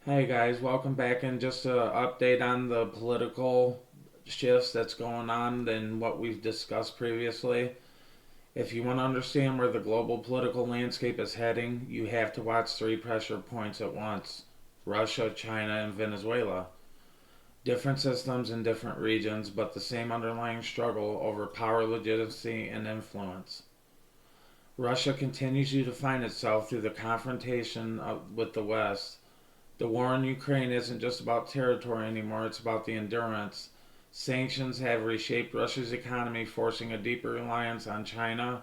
Hey guys, welcome back, and just an update on the political shifts that's going on and what we've discussed previously. If you want to understand where the global political landscape is heading, you have to watch three pressure points at once: Russia, China, and Venezuela. Different systems in different regions, but the same underlying struggle over power, legitimacy, and influence. Russia continues to define itself through the confrontation with the West. The war in Ukraine isn't just about territory anymore, it's about the endurance. Sanctions have reshaped Russia's economy, forcing a deeper reliance on China,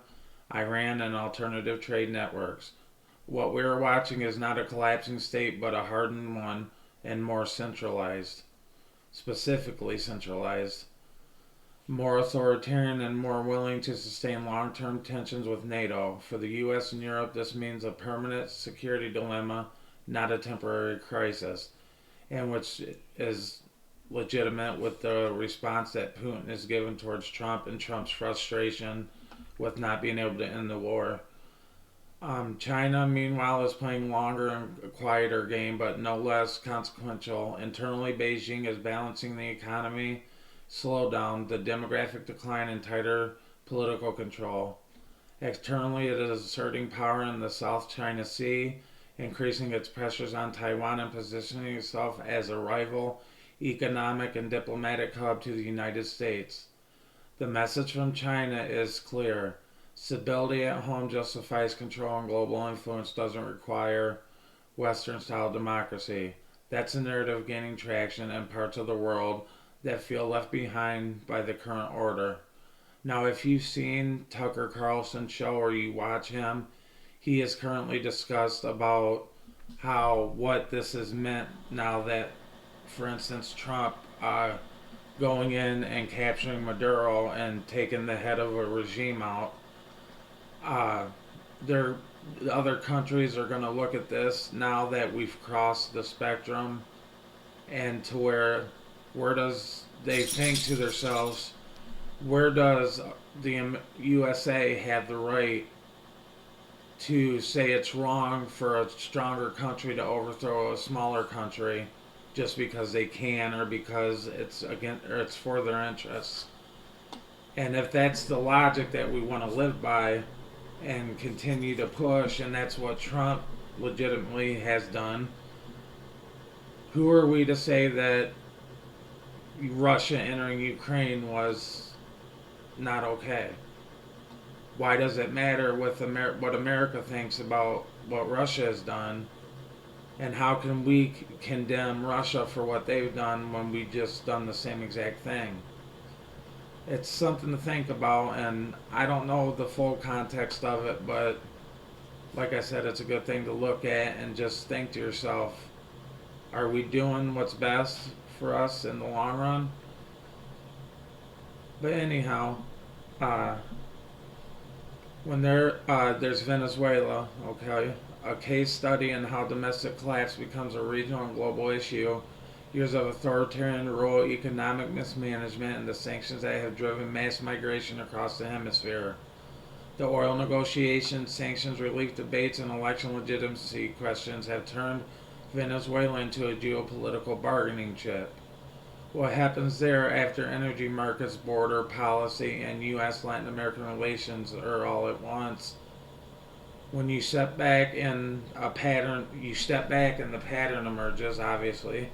Iran, and alternative trade networks. What we are watching is not a collapsing state, but a hardened one and more centralized. Specifically centralized. More authoritarian and more willing to sustain long term tensions with NATO. For the US and Europe, this means a permanent security dilemma, not a temporary crisis, and which is legitimate with the response that Putin is given towards Trump and Trump's frustration with not being able to end the war. China, meanwhile, is playing longer and a quieter game, but no less consequential. Internally, Beijing is balancing the economy slowdown, the demographic decline, and tighter political control. Externally, it is asserting power in the South China Sea, increasing its pressures on Taiwan and positioning itself as a rival economic and diplomatic hub to the United States. The message from China is clear: stability at home justifies control, and global influence doesn't require Western style democracy. That's a narrative gaining traction in parts of the world that feel left behind by the current order. Now, if you've seen Tucker Carlson's show or you watch him, he is currently discussed about how what this has meant now that, for instance, Trump going in and capturing Maduro and taking the head of a regime out. Uh, there, other countries are going to look at this now that we've crossed the spectrum, and to where does they think to themselves, where does the USA have the right to say it's wrong for a stronger country to overthrow a smaller country just because they can, or because it's again, or it's for their interests? And if that's the logic that we want to live by and continue to push, and that's what Trump legitimately has done, who are we to say that Russia entering Ukraine was not okay? Why does it matter with what America thinks about what Russia has done? And how can we condemn Russia for what they've done when we just done the same exact thing? It's something to think about, and I don't know the full context of it, but like I said, it's a good thing to look at and just think to yourself, are we doing what's best for us in the long run? But anyhow, uh, there's Venezuela, okay, a case study in how domestic collapse becomes a regional and global issue. Years of authoritarian rule, economic mismanagement, and the sanctions that have driven mass migration across the hemisphere. The oil negotiations, sanctions relief debates, and election legitimacy questions have turned Venezuela into a geopolitical bargaining chip. What happens there after energy markets, border policy, and U.S. Latin American relations are all at once? When you step back and a pattern, you step back and the pattern emerges, obviously.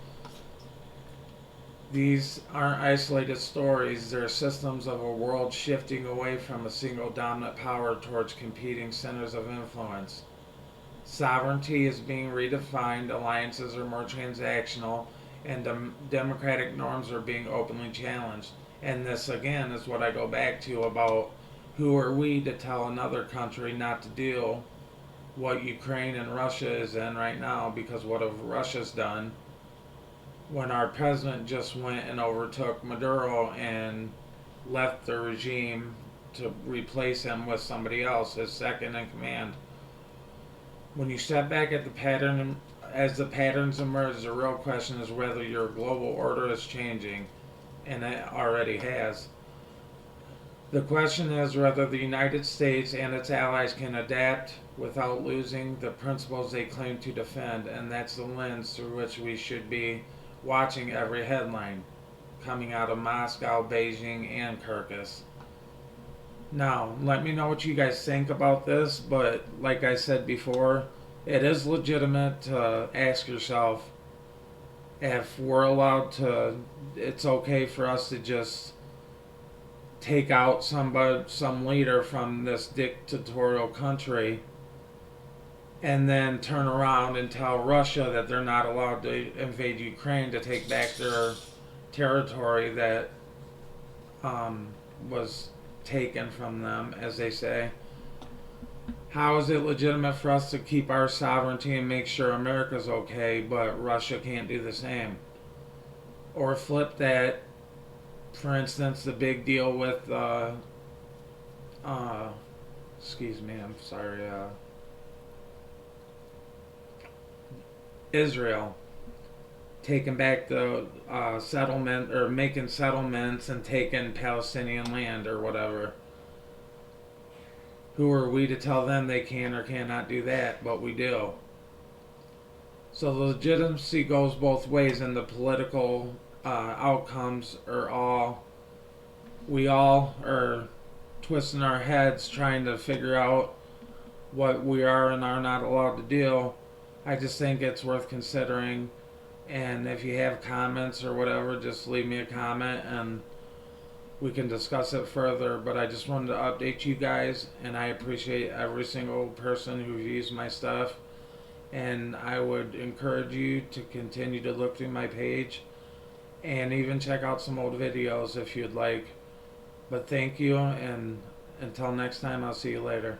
These aren't isolated stories, they're systems of a world shifting away from a single dominant power towards competing centers of influence. Sovereignty is being redefined, alliances are more transactional, and democratic norms are being openly challenged. And this, again, is what I go back to about who are we to tell another country not to do what Ukraine and Russia is in right now, because what have Russia's done when our president just went and overtook Maduro and left the regime to replace him with somebody else as second in command? When you step back at the pattern, as the patterns emerge, the real question is whether your global order is changing, and it already has. The question is whether the United States and its allies can adapt without losing the principles they claim to defend, and that's the lens through which we should be watching every headline coming out of Moscow, Beijing, and Kirkus. Now, let me know what you guys think about this, but like I said before, it is legitimate to ask yourself if we're allowed to, it's okay for us to just take out some leader from this dictatorial country and then turn around and tell Russia that they're not allowed to invade Ukraine to take back their territory that was taken from them, as they say. How is it legitimate for us to keep our sovereignty and make sure America's okay, but Russia can't do the same? Or flip that, for instance, the big deal with, excuse me, I'm sorry, Israel taking back the settlement, or making settlements and taking Palestinian land or whatever. Who are we to tell them they can or cannot do that? But we do. So the legitimacy goes both ways, and the political outcomes are all, we all are twisting our heads trying to figure out what we are and are not allowed to do. I just think it's worth considering. And if you have comments or whatever, just leave me a comment and we can discuss it further. But I just wanted to update you guys, and I appreciate every single person who views my stuff. And I would encourage you to continue to look through my page and even check out some old videos if you'd like. But thank you, and until next time, I'll see you later.